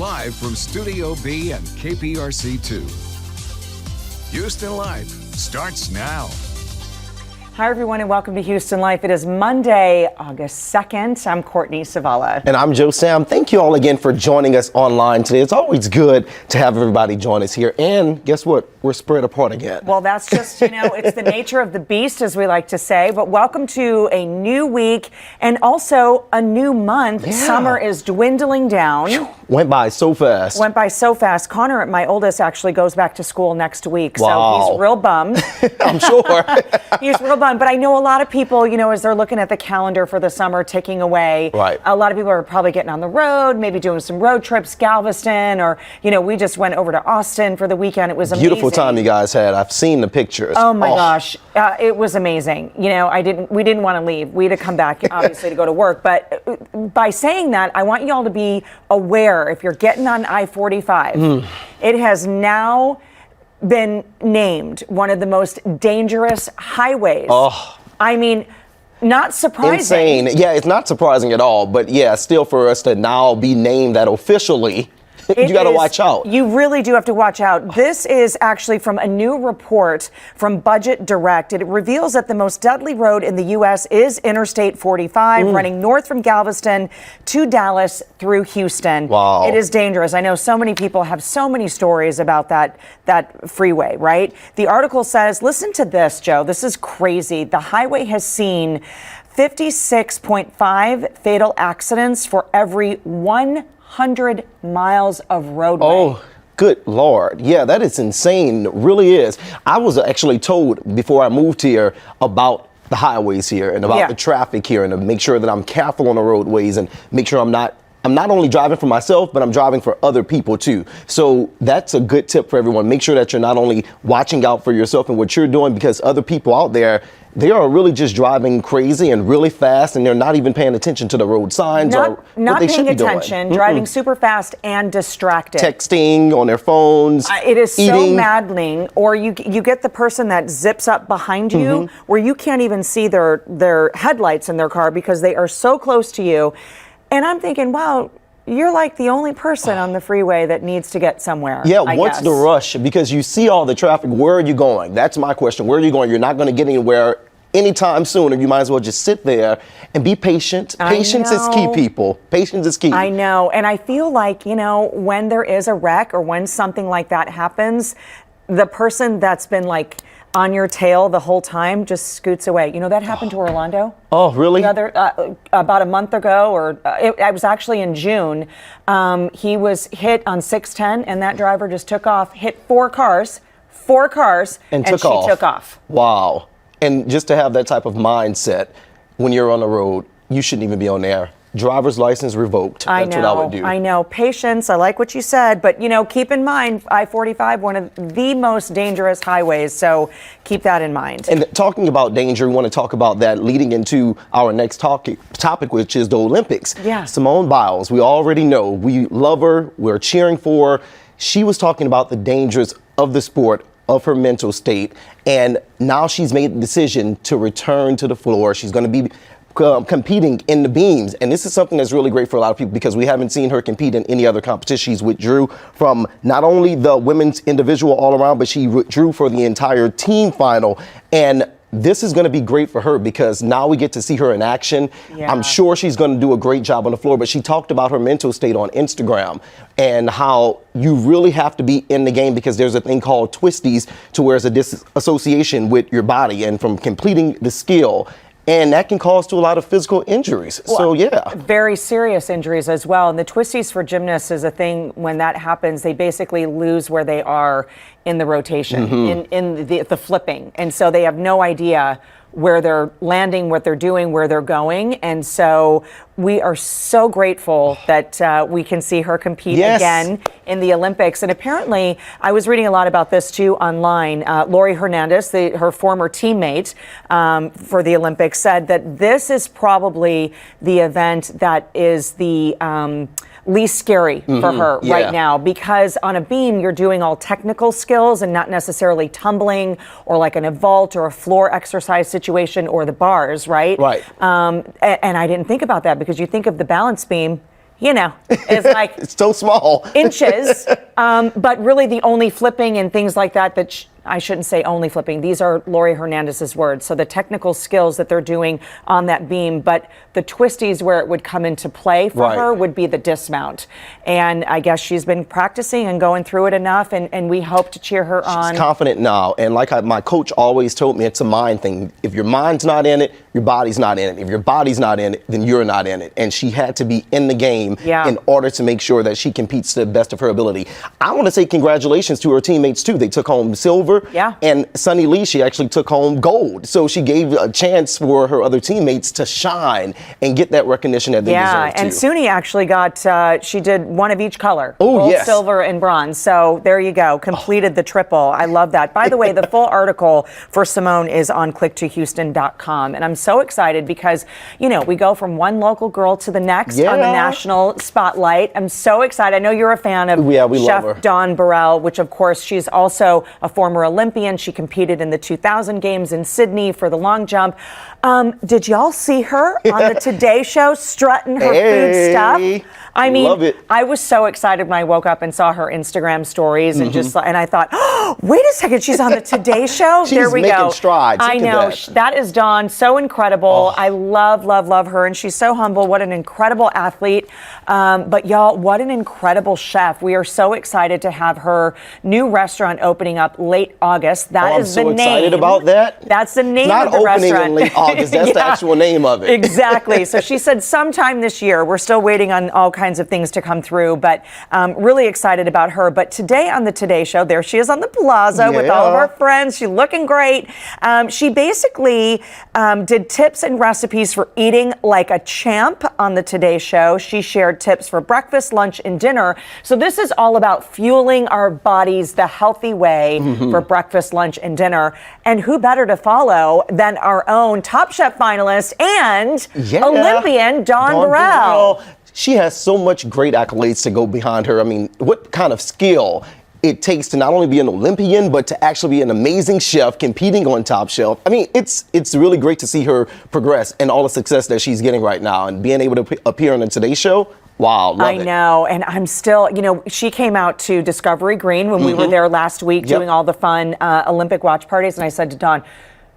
live from Studio B and KPRC2. Houston Life starts now. Hi, everyone, and welcome to Houston Life. It is Monday, August 2nd. I'm Courtney Savala. And I'm Joe Sam. Thank you all again for joining us online today. It's always good to have everybody join us here. And guess what? We're spread apart again. Well, that's just, it's the nature of the beast, as we like to say. But welcome to a new week and also a new month. Yeah. Summer is dwindling down. Went by so fast. Went by so fast. Connor, my oldest, actually goes back to school next week. Wow. So he's real bummed. I'm sure. He's real bummed. But I know a lot of people, as they're looking at the calendar for the summer ticking away, right. A lot of people are probably getting on the road, maybe doing some road trips, Galveston, or, we just went over to Austin for the weekend. It was amazing. Beautiful time you guys had. I've seen the pictures. Oh my gosh. It was amazing. We didn't want to leave. We had to come back, obviously, to go to work. But by saying that, I want you all to be aware, if you're getting on I-45, it has now been named one of the most dangerous highways. Oh. I mean, not surprising. Insane. Yeah, it's not surprising at all. But yeah, still for us to now be named that officially, you got to watch out. You really do have to watch out. This is actually from a new report from Budget Direct. It reveals that the most deadly road in the U.S. is Interstate 45, running north from Galveston to Dallas through Houston. Wow. It is dangerous. I know so many people have so many stories about that freeway, right? The article says, listen to this, Joe. This is crazy. The highway has seen 56.5 fatal accidents for every 100 miles of roadway. Oh, good Lord. Yeah, that is insane. It really is. I was actually told before I moved here about the highways here and about the traffic here, and to make sure that I'm careful on the roadways and make sure I'm not only driving for myself, but I'm driving for other people too. So that's a good tip for everyone. Make sure that you're not only watching out for yourself and what you're doing, because other people out there, they are really just driving crazy and really fast, and they're not even paying attention to the road signs or what they should be doing. Not paying attention, driving super fast and distracted. Texting on their phones. It is eating. So maddening. Or you get the person that zips up behind you where you can't even see their headlights in their car because they are so close to you. And I'm thinking, wow, you're like the only person on the freeway that needs to get somewhere. Yeah, what's the rush? Because you see all the traffic. Where are you going? That's my question. Where are you going? You're not going to get anywhere anytime soon, and you might as well just sit there and be patient. Patience is key, people. Patience is key. I know. And I feel like, when there is a wreck or when something like that happens, the person that's been on your tail the whole time just scoots away. That happened to Orlando. Oh, really? About a month ago, or I was actually in June. He was hit on 610, and that driver just took off, hit four cars, and she took off. Wow. And just to have that type of mindset when you're on the road, you shouldn't even be on there. Driver's license revoked. That's what I would do. I know. Patience. I like what you said, but keep in mind, I-45, one of the most dangerous highways. So keep that in mind. And talking about danger, we want to talk about that leading into our next topic, which is the Olympics. Yeah. Simone Biles, we already know. We love her. We're cheering for her. She was talking about the dangers of the sport, of her mental state, and now she's made the decision to return to the floor. She's going to be competing in the beams, and this is something that's really great for a lot of people because we haven't seen her compete in any other competition. She's withdrew from not only the women's individual all around, but she withdrew for the entire team final, and this is going to be great for her because now we get to see her in action. Yeah. I'm sure she's going to do a great job on the floor, but she talked about her mental state on Instagram and how you really have to be in the game because there's a thing called twisties, to where it's a disassociation with your body and from completing the skill. And that can cause to a lot of physical injuries. Well, so, yeah. Very serious injuries as well. And the twisties for gymnasts is a thing. When that happens, they basically lose where they are in the rotation, in the flipping. And so they have no idea where they're landing, what they're doing, where they're going. And so we are so grateful that we can see her compete again in the Olympics. And apparently, I was reading a lot about this too online. Lori Hernandez, her former teammate for the Olympics, said that this is probably the event that is the least scary for her right now, because on a beam you're doing all technical skills and not necessarily tumbling or like in a vault or a floor exercise situation or the bars, right? Right. And I didn't think about that, because you think of the balance beam, is like It's so small. inches, but really the only flipping and things like that I shouldn't say only flipping. These are Lori Hernandez's words. So the technical skills that they're doing on that beam, but the twisties where it would come into play for her would be the dismount. And I guess she's been practicing and going through it enough, and we hope to cheer her on. She's confident now. And like my coach always told me, it's a mind thing. If your mind's not in it, your body's not in it. If your body's not in it, then you're not in it. And she had to be in the game in order to make sure that she competes to the best of her ability. I want to say congratulations to her teammates, too. They took home silver. And Sunny Lee, she actually took home gold. So she gave a chance for her other teammates to shine and get that recognition that they deserve, and too. Suni actually got, she did one of each color. Oh, gold, yes. silver, and bronze. So there you go. Completed the triple. I love that. By the way, the full article for Simone is on click2houston.com. And I'm so excited because, we go from one local girl to the next on the national spotlight. I'm so excited. I know you're a fan of we love her. Chef Dawn Burrell, which, of course, she's also a former Olympian. She competed in the 2000 games in Sydney for the long jump. Did y'all see her on the Today Show strutting her food stuff? I mean, love it. I was so excited when I woke up and saw her Instagram stories and and I thought, oh, wait a second, she's on the Today Show? She's there we making go. strides. I Look at know. that. That is Dawn. So incredible. I love, love, love her. And she's so humble. What an incredible athlete. But y'all, what an incredible chef. We are so excited to have her new restaurant opening up late August. That is the name. I'm so excited about that. That's the name Not of the opening restaurant. in late August. That's the actual name of it. Exactly. So she said sometime this year. We're still waiting on all kinds of things to come through, but really excited about her. But today on the Today Show, there she is on the plaza with all of her friends. She's looking great. She basically did tips and recipes for eating like a champ on the Today Show. She shared tips for breakfast, lunch, and dinner. So this is all about fueling our bodies the healthy way for breakfast, lunch, and dinner. And who better to follow than our own Top Chef finalist and Olympian Dawn Burrell. She has so much great accolades to go behind her. I mean, what kind of skill it takes to not only be an Olympian, but to actually be an amazing chef competing on Top Shelf. I mean, it's really great to see her progress and all the success that she's getting right now and being able to appear on the Today Show. Wow, love it. I know, and I'm still, she came out to Discovery Green when we were there last week doing all the fun Olympic watch parties, and I said to Dawn,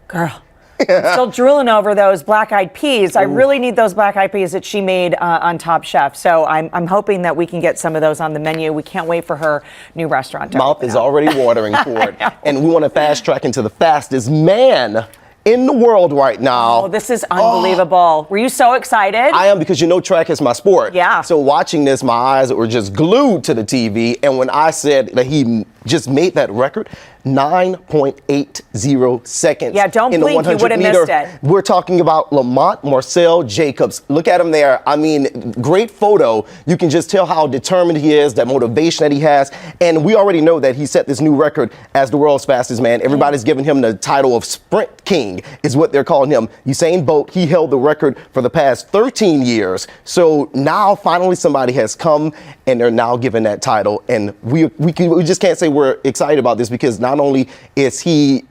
girl, I'm still drooling over those black-eyed peas. I really need those black-eyed peas that she made on Top Chef. So I'm hoping that we can get some of those on the menu. We can't wait for her new restaurant to Mouth open is up. already watering for it. And we want to fast track into the fastest man in the world right now. Oh, this is unbelievable. Were you so excited? I am, because track is my sport. Yeah. So watching this, my eyes were just glued to the TV. And when I said that he just made that record, 9.80 seconds. Yeah, don't in the blink, you 100 would have meter. missed it. We're talking about Lamont Marcel Jacobs. Look at him there. I mean, great photo. You can just tell how determined he is, that motivation that he has. And we already know that he set this new record as the world's fastest man. Everybody's giving him the title of Sprint King, is what they're calling him. Usain Bolt, he held the record for the past 13 years. So now finally somebody has come and they're now given that title. And we just can't say we're excited about this, because not only is he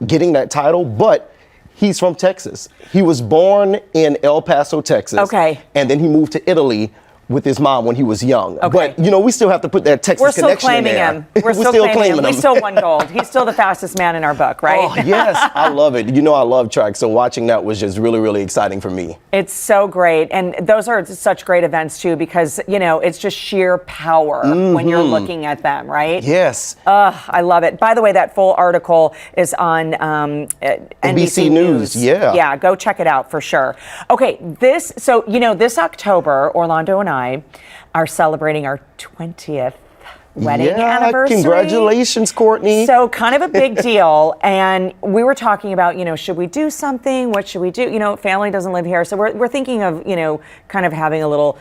getting that title, but he's from Texas. He was born in El Paso, Texas. Okay. And then he moved to Italy with his mom when he was young. Okay. But, we still have to put that Texas connection in there. We're still claiming him. He still won gold. He's still the fastest man in our book, right? Oh, yes. I love it. I love track. So watching that was just really, really exciting for me. It's so great. And those are such great events, too, because, it's just sheer power when you're looking at them, right? Yes. I love it. By the way, that full article is on NBC News. Yeah. Yeah, go check it out for sure. Okay, this October, Orlando and I are celebrating our 20th wedding anniversary. Congratulations, Courtney. So kind of a big deal. And we were talking about, should we do something? What should we do? Family doesn't live here. So we're thinking of, kind of having a little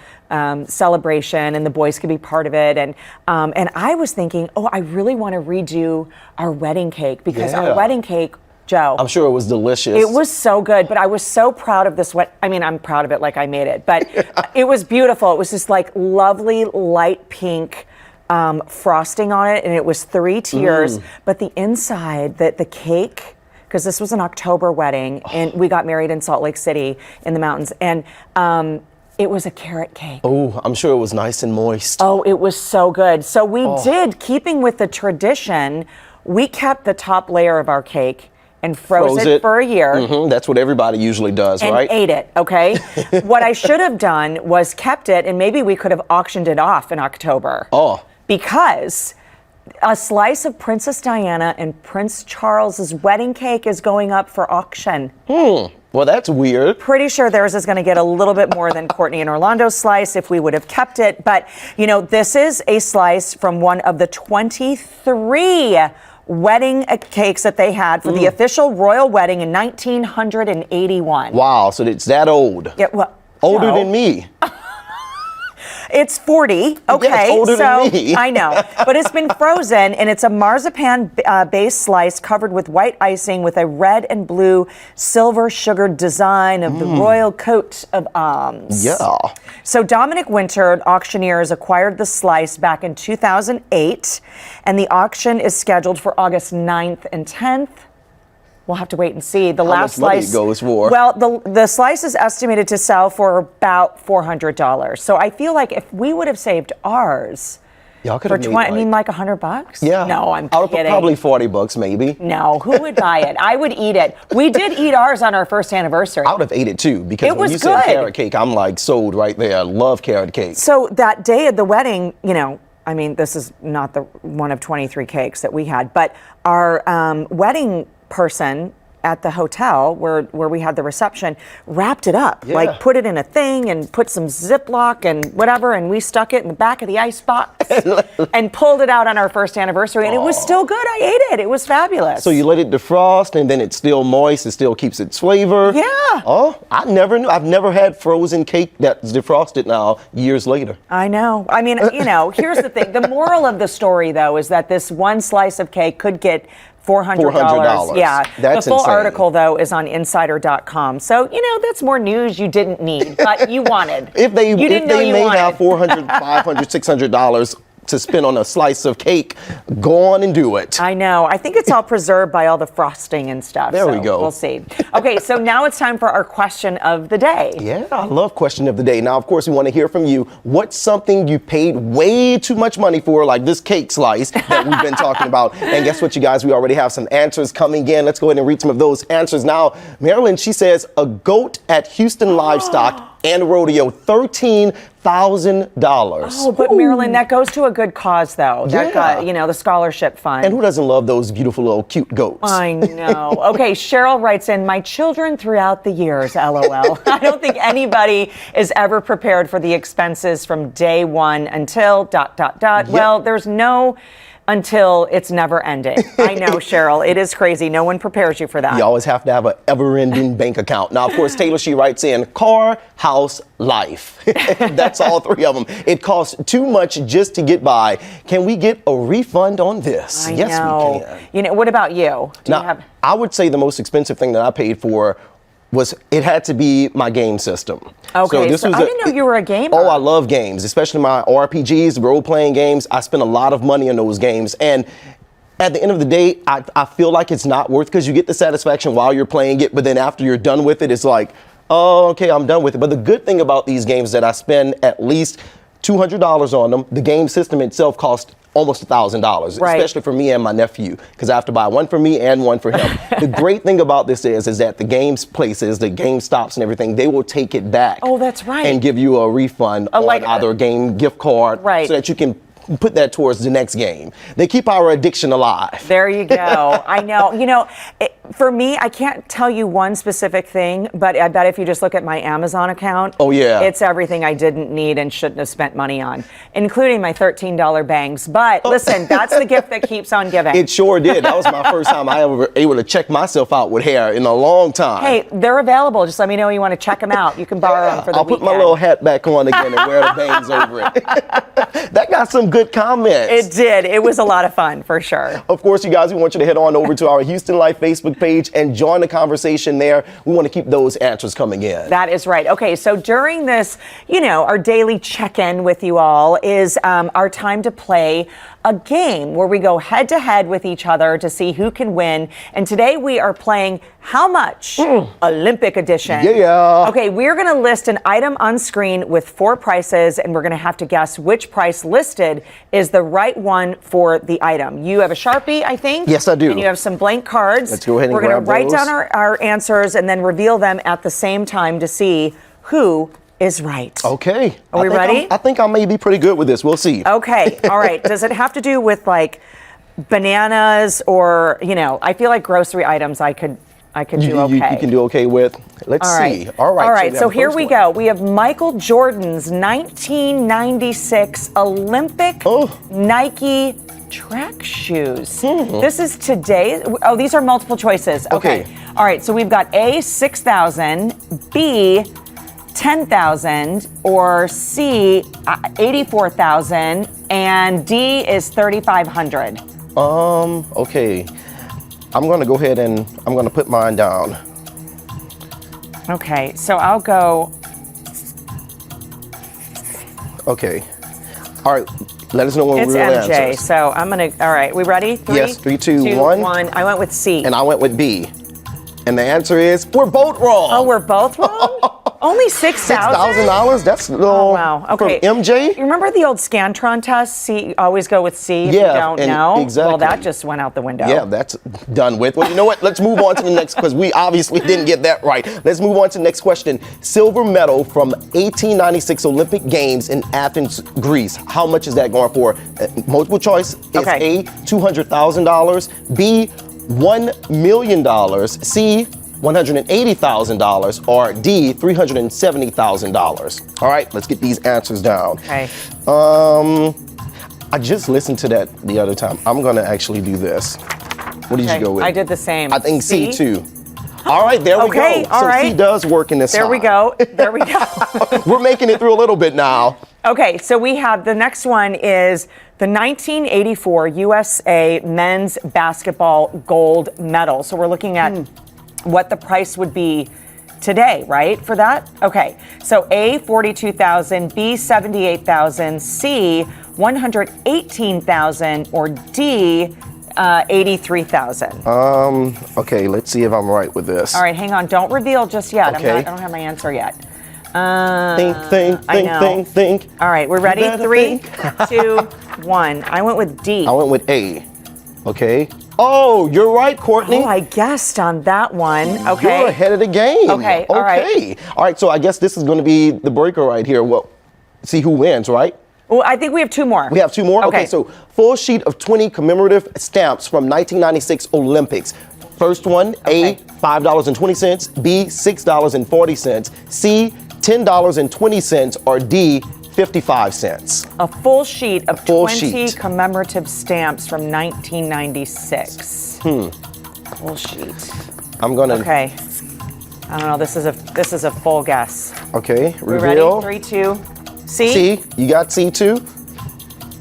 celebration, and the boys could be part of it. And I was thinking, I really want to redo our wedding cake, because our wedding cake, Joe, I'm sure it was delicious. it was so good, but I was so proud of this. I'm proud of it like I made it, but it was beautiful. It was just like lovely light pink frosting on it, and it was 3 tiers. But the inside, the cake, because this was an October wedding, and we got married in Salt Lake City in the mountains, and It was a carrot cake. Oh, I'm sure it was nice and moist. Oh, it was so good. So we did, keeping with the tradition, we kept the top layer of our cake and froze it for a year. That's what everybody usually does, and right? ate it, okay? What I should have done was kept it, and maybe we could have auctioned it off in October. Oh. Because a slice of Princess Diana and Prince Charles's wedding cake is going up for auction. Well, that's weird. Pretty sure theirs is going to get a little bit more than Courtney and Orlando's slice if we would have kept it. But, you know, this is a slice from one of the 23 wedding cakes that they had for the official royal wedding in 1981. Wow, so it's that old. Yeah, well, Older no. than me. It's 40. Okay, Yeah, it's older so than me. I know, but it's been frozen, and it's a marzipan base slice covered with white icing with a red and blue silver sugared design of the royal coat of arms. Yeah. So Dominic Winter, auctioneers, acquired the slice back in 2008, and the auction is scheduled for August 9th and 10th. We'll have to wait and see. The last much money slice it goes for? Well, the slice is estimated to sell for about $400. So I feel like if we would have saved ours Y'all could for have made like $100. Yeah. No, I'm I would put kidding. probably $40 maybe. No, who would buy it? I would eat it. We did eat ours on our first anniversary. I would have ate it too because It when was you said good. carrot cake, I'm like sold right there. I love carrot cake. So that day of the wedding, you know, I mean, this is not the one of 23 cakes that we had, but our wedding person at the hotel where we had the reception wrapped it up, Yeah. like put it in a thing and put some Ziploc and whatever, and we stuck it in the back of the ice box and pulled it out on our first anniversary, and it was still good. I ate it. It was fabulous. So you let it defrost and then it's still moist. It still keeps its flavor. Yeah. Oh, I never knew. I've never had frozen cake that's defrosted now years later. I know. I mean, you know, here's the thing. The moral of the story, though, is that this one slice of cake could get $400. Yeah. That's the full insane. article, though, is on insider.com. So, you know, that's more news you didn't need, but you wanted. If they you didn't know may you wanted. have $400, $500, $600 to spend on a slice of cake, go on and do it. I know. I think it's all preserved by all the frosting and stuff. There we so go. We'll see. Okay, so now it's time for our question of the day. Yeah, I love question of the day. Now, of course, we want to hear from you. What's something you paid way too much money for, like this cake slice that we've been talking about? And guess what, you guys? We already have some answers coming in. Let's go ahead and read some of those answers. Now, Marilyn, she says a goat at Houston Livestock and Rodeo, $13,000. Oh, but Marilyn, that goes to a good cause, though. That Yeah. you know, the scholarship fund. And who doesn't love those beautiful little cute goats? I know. Okay, Cheryl writes in, my children throughout the years, LOL. I don't think anybody is ever prepared for the expenses from day one until ... Well, there's no until it's never ending. I know, Cheryl. It is crazy. No one prepares you for that. You always have to have an ever-ending bank account. Now, of course, Taylor, she writes in car, house, life. That's all three of them. It costs too much just to get by. Can we get a refund on this? I Yes, know. we can. You know, what about you? Do Now, you have... I would say the most expensive thing that I paid for was it had to be my game system. Okay, so I didn't know you were a gamer. Oh, I love games, especially my RPGs, role-playing games. I spend a lot of money on those games, and at the end of the day, I feel like it's not worth, because you get the satisfaction while you're playing it, but then after you're done with it, it's like, oh, okay, I'm done with it. But the good thing about these games is that I spend at least $200 on them. The game system itself costs almost $1,000, Right. especially for me and my nephew, because I have to buy one for me and one for him. The great thing about this is that the games places, the Game Stops and everything, they will take it back. Oh, that's right. And give you a refund on like either a game gift card, Right. so that you can put that towards the next game. They keep our addiction alive. There you go. I know. You know, for me, I can't tell you one specific thing, but I bet if you just look at my Amazon account, Oh, yeah. it's everything I didn't need and shouldn't have spent money on, including my $13 bangs. But listen, that's the gift that keeps on giving. It sure did. That was my first time I ever able to check myself out with hair in a long time. Hey, they're available. Just let me know you want to check them out. You can borrow them for the I'll weekend. put my little hat back on again and wear the bangs over it. That got some good comments. It did. It was a lot of fun, for sure. Of course, you guys, we want you to head on over to our Houston Life Facebook page and join the conversation there. We want to keep those answers coming in. That is right. Okay, so during this, you know, our daily check-in with you all is our time to play a game where we go head to head with each other to see who can win. And today we are playing How Much? Olympic edition. Yeah. Okay, we're going to list an item on screen with 4 prices, and we're going to have to guess which price listed is the right one for the item. You have a Sharpie, I think? Yes, I do. And you have some blank cards. Let's go ahead and We're going to grab write those. down our answers and then reveal them at the same time to see who is right. Okay. Are we ready? I think I may be pretty good with this. We'll see. Okay, all right. Does it have to do with like bananas or, I feel like grocery items I could do okay. You can do okay with. Let's see. All right. All right. So here we go. go. We have Michael Jordan's 1996 Olympic Nike track shoes. This is today. Oh, these are multiple choices. Okay. All right. So we've got A, 6,000, B, 10,000, or C, 84,000, and D is 3,500. Okay. I'm going to go ahead and I'm going to put mine down. Okay, so I'll go. Okay. All right. Let us know when It's we're real MJ, answers. so I'm going to. All right, we ready? Yes, 3, 2, 1. I went with C. And I went with B. And the answer is we're both wrong. Oh, we're both wrong? Only $6,000? $6,000? That's low. Oh, wow. Okay. From MJ? You remember the old Scantron test? C, always go with C if Yeah, you don't and know? exactly. Well, that just went out the window. Yeah, that's done with. Well, you know what? Let's move on to the next, because we obviously didn't get that right. Let's move on to the next question. Silver medal from 1896 Olympic Games in Athens, Greece. How much is that going for? Multiple choice is Okay. A, $200,000, B, $1 million, C, $180,000, or D, $370,000. All right, let's get these answers down. Okay. I just listened to that the other time. I'm gonna actually do this. What did you go with? I did the same. I think C too. All right, there we go. Okay, all so right. C does work in this There we side. go. There we go. We're making it through a little bit now. Okay, so we have the next one is the 1984 USA men's basketball gold medal. So we're looking at what the price would be today, right, for that? Okay, so A, 42,000, B, 78,000, C, 118,000, or D, 83,000. Okay, let's see if I'm right with this. All right, hang on, don't reveal just yet. Okay. I don't have my answer yet. Think. All right, we're ready? better 3, think. 2, 1. I went with D. I went with A. Okay. Oh, you're right, Courtney. Oh, I guessed on that one. Okay. You're ahead of the game. Okay, all right. Okay. All right, so I guess this is going to be the breaker right here. Well, see who wins, right? Well, I think we have 2 more. We have 2 more? Okay. So full sheet of 20 commemorative stamps from 1996 Olympics. First one, A, $5.20, B, $6.40, C, $10.20, or D, 55 cents. A full sheet of full 20 sheet. commemorative stamps from 1996. Full sheet. I'm gonna. Okay. I don't know. This is a full guess. Okay. We Reveal. ready? 3, 2. C. C. You got C too.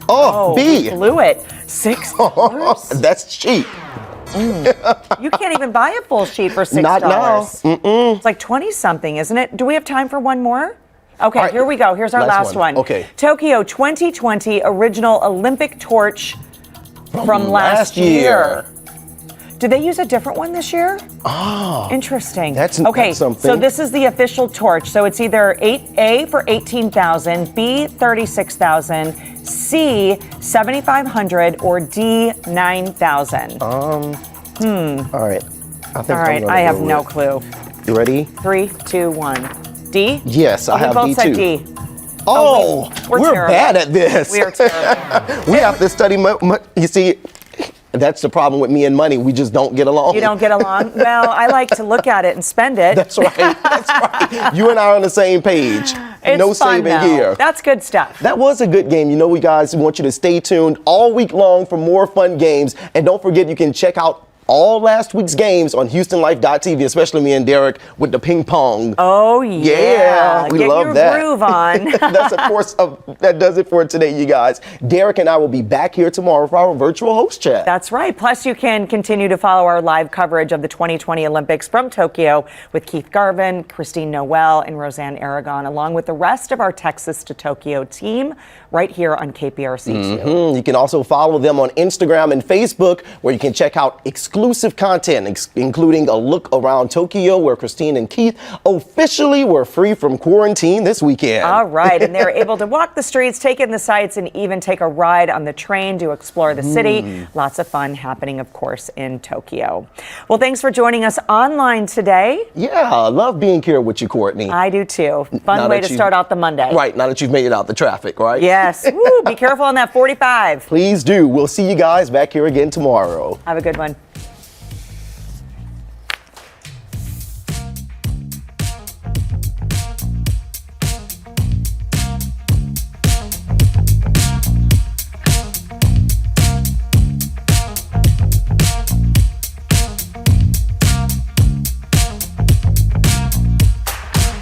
Oh, We B. blew it. $6. That's cheap. You can't even buy a full sheet for $6. Not now. It's like 20 something, isn't it? Do we have time for one more? Okay, All right. here we go. Here's our last one. Okay. Tokyo 2020 original Olympic torch from last year. Did they use a different one this year? Oh. Interesting. That's okay. something. So this is the official torch. So it's either A for 18,000, B 36,000, C 7,500, or D 9,000. All right. I think All right. I have no clue. You ready? 3, 2, 1. D? Yes, I We have both D said too. D. Oh, we're we're terrible. bad at this. We are terrible. We have to study you see, that's the problem with me and money. We just don't get along. You don't get along? Well, I like to look at it and spend it. That's right. That's right. You and I are on the same page. It's no fun, saving though. here. That's good stuff. That was a good game. You know, we guys want you to stay tuned all week long for more fun games. And don't forget, you can check out all last week's games on HoustonLife.tv, especially me and Derek with the ping pong. Oh, yeah. Yeah, we Get love your that. groove on. That's, of course, that does it for today, you guys. Derek and I will be back here tomorrow for our virtual host chat. That's right. Plus, you can continue to follow our live coverage of the 2020 Olympics from Tokyo with Keith Garvin, Christine Noel, and Roseanne Aragon, along with the rest of our Texas to Tokyo team right here on KPRC2. You can also follow them on Instagram and Facebook, where you can check out exclusive content, including a look around Tokyo, where Christine and Keith officially were free from quarantine this weekend. All right, and they're able to walk the streets, take in the sights, and even take a ride on the train to explore the city. Lots of fun happening, of course, in Tokyo. Well, thanks for joining us online today. Yeah, I love being here with you, Courtney. I do too. Fun way to start out the Monday. Right, now that you've made it out the traffic, right? Yes. Woo, be careful on that 45. Please do. We'll see you guys back here again tomorrow. Have a good one.